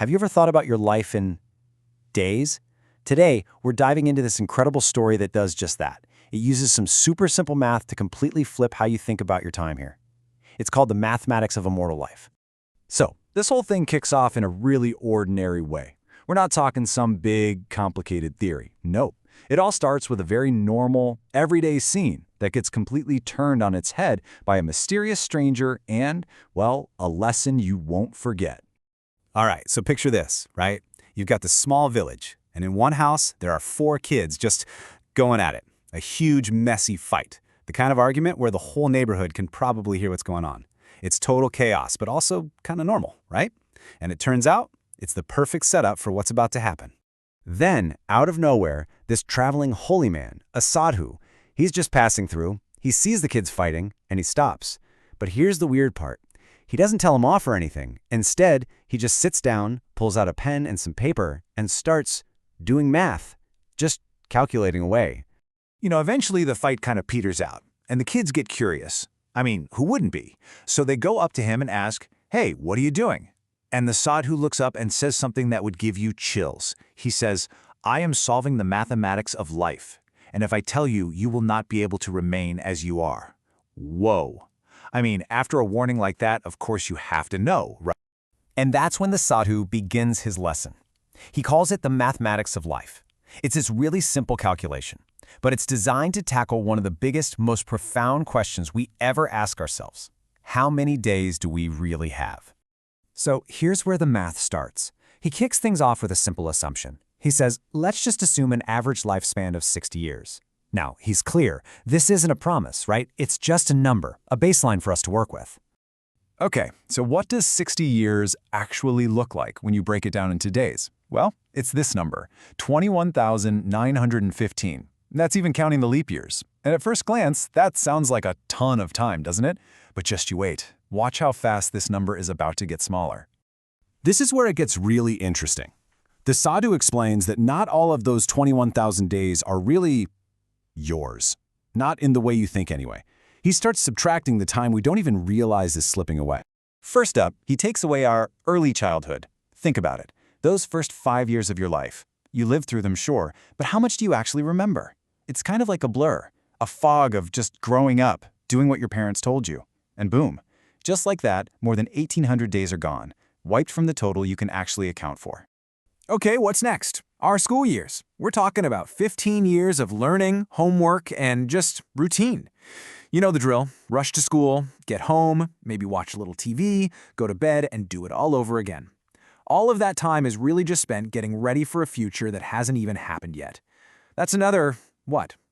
Have you ever thought about your life in days? Today, we're diving into this incredible story that does just that. It uses some super simple math to completely flip how you think about your time here. It's called the mathematics of immortal life. So, this whole thing kicks off in a really ordinary way. We're not talking some big, complicated theory. Nope. It all starts with a very normal, everyday scene that gets completely turned on its head by a mysterious stranger and, well, a lesson you won't forget. All right, so picture this, right? You've got this small village, and in one house, there are 4 kids just going at it. A huge, messy fight. The kind of argument where the whole neighborhood can probably hear what's going on. It's total chaos, but also kind of normal, right? And it turns out, it's the perfect setup for what's about to happen. Then, out of nowhere, this traveling holy man, a sadhu, he's just passing through, he sees the kids fighting, and he stops. But here's the weird part. He doesn't tell them off or anything. Instead, he just sits down, pulls out a pen and some paper, and starts doing math, just calculating away. Eventually the fight kind of peters out, and the kids get curious. I mean, who wouldn't be? So they go up to him and ask, "Hey, what are you doing?" And the sadhu looks up and says something that would give you chills. He says, "I am solving the mathematics of life, and if I tell you, you will not be able to remain as you are." Whoa. I mean, after a warning like that, of course you have to know, right? And that's when the sadhu begins his lesson. He calls it the mathematics of life. It's this really simple calculation, but it's designed to tackle one of the biggest, most profound questions we ever ask ourselves. How many days do we really have? So here's where the math starts. He kicks things off with a simple assumption. He says, let's just assume an average lifespan of 60 years. Now, he's clear. This isn't a promise, right? It's just a number, a baseline for us to work with. Okay, so what does 60 years actually look like when you break it down into days? Well, it's this number, 21,915. That's even counting the leap years. And at first glance, that sounds like a ton of time, doesn't it? But just you wait. Watch how fast this number is about to get smaller. This is where it gets really interesting. The sadhu explains that not all of those 21,000 days are really yours. Not in the way you think anyway. He starts subtracting the time we don't even realize is slipping away. First up, he takes away our early childhood. Think about it. Those first 5 years of your life. You lived through them, sure, but how much do you actually remember? It's kind of like a blur, a fog of just growing up, doing what your parents told you. And boom, just like that, more than 1,800 days are gone, wiped from the total you can actually account for. Okay, what's next? Our school years. We're talking about 15 years of learning, homework, and just routine. You know the drill. Rush to school, get home, maybe watch a little TV, go to bed, and do it all over again. All of that time is really just spent getting ready for a future that hasn't even happened yet. That's another,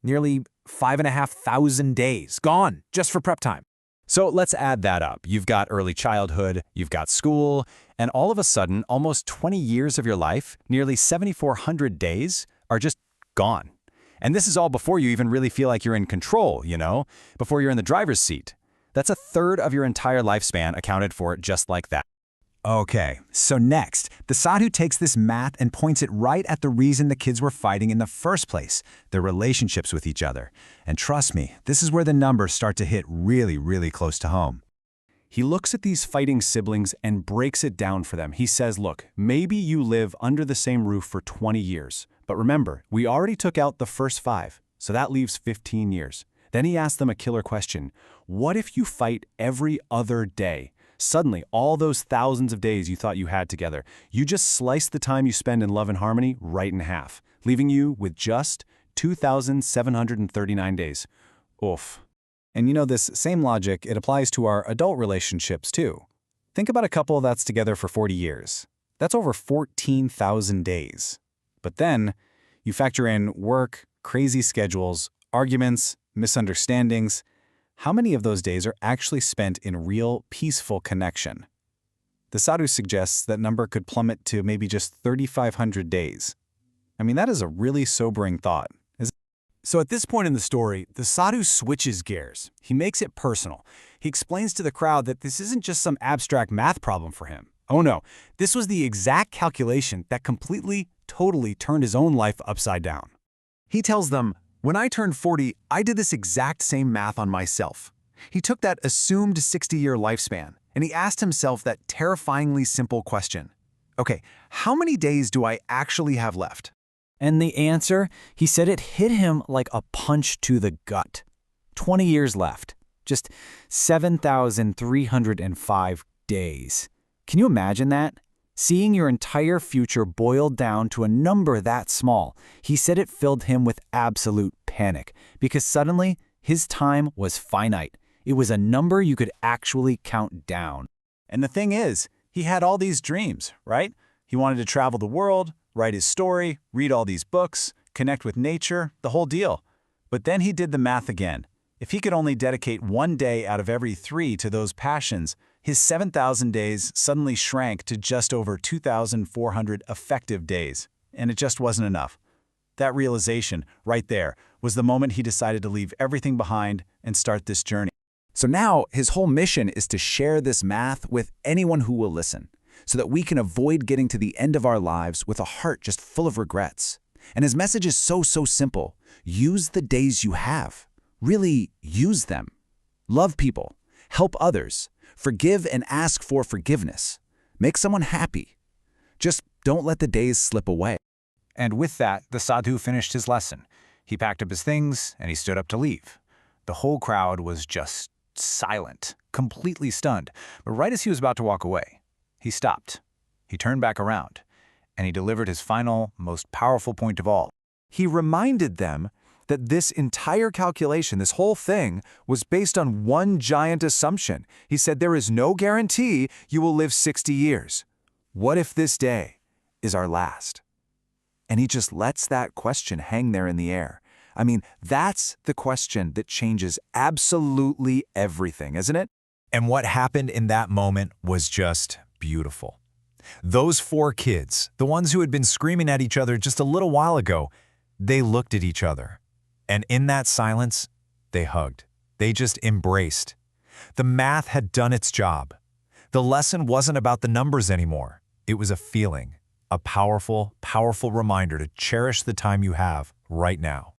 nearly 5,500 days gone just for prep time. So let's add that up. You've got early childhood, you've got school, and all of a sudden, almost 20 years of your life, nearly 7,400 days, are just gone. And this is all before you even really feel like you're in control, before you're in the driver's seat. That's a third of your entire lifespan accounted for just like that. Okay, so next, the sadhu takes this math and points it right at the reason the kids were fighting in the first place, their relationships with each other. And trust me, this is where the numbers start to hit really, really close to home. He looks at these fighting siblings and breaks it down for them. He says, look, maybe you live under the same roof for 20 years. But remember, we already took out the first 5, so that leaves 15 years. Then he asked them a killer question. What if you fight every other day? Suddenly, all those thousands of days you thought you had together, you just slice the time you spend in love and harmony right in half, leaving you with just 2,739 days. Oof. And this same logic, it applies to our adult relationships too. Think about a couple that's together for 40 years. That's over 14,000 days. But then, you factor in work, crazy schedules, arguments, misunderstandings. How many of those days are actually spent in real, peaceful connection? The sadhu suggests that number could plummet to maybe just 3,500 days. I mean, that is a really sobering thought. So at this point in the story, the sadhu switches gears. He makes it personal. He explains to the crowd that this isn't just some abstract math problem for him. Oh no, this was the exact calculation that completely, totally turned his own life upside down. He tells them, when I turned 40, I did this exact same math on myself. He took that assumed 60-year lifespan, and he asked himself that terrifyingly simple question. Okay, how many days do I actually have left? And the answer, he said it hit him like a punch to the gut. 20 years left. Just 7,305 days. Can you imagine that? Seeing your entire future boiled down to a number that small, he said it filled him with absolute panic because suddenly his time was finite. It was a number you could actually count down. And the thing is, he had all these dreams, right? He wanted to travel the world, write his story, read all these books, connect with nature, the whole deal. But then he did the math again. If he could only dedicate 1 day out of every 3 to those passions, his 7,000 days suddenly shrank to just over 2,400 effective days. And it just wasn't enough. That realization, right there, was the moment he decided to leave everything behind and start this journey. So now his whole mission is to share this math with anyone who will listen, so that we can avoid getting to the end of our lives with a heart just full of regrets. And his message is so simple. Use the days you have. Really use them. Love people. Help others. Forgive and ask for forgiveness. Make someone happy. Just don't let the days slip away. And with that, the sadhu finished his lesson. He packed up his things and he stood up to leave. The whole crowd was just silent, completely stunned. But right as he was about to walk away, he stopped. He turned back around, and he delivered his final, most powerful point of all. He reminded them that this entire calculation, this whole thing, was based on one giant assumption. He said there is no guarantee you will live 60 years. What if this day is our last? And he just lets that question hang there in the air. I mean, that's the question that changes absolutely everything, isn't it? And what happened in that moment was just beautiful. Those 4 kids, the ones who had been screaming at each other just a little while ago, they looked at each other. And in that silence, they hugged. They just embraced. The math had done its job. The lesson wasn't about the numbers anymore. It was a feeling, a powerful, powerful reminder to cherish the time you have right now.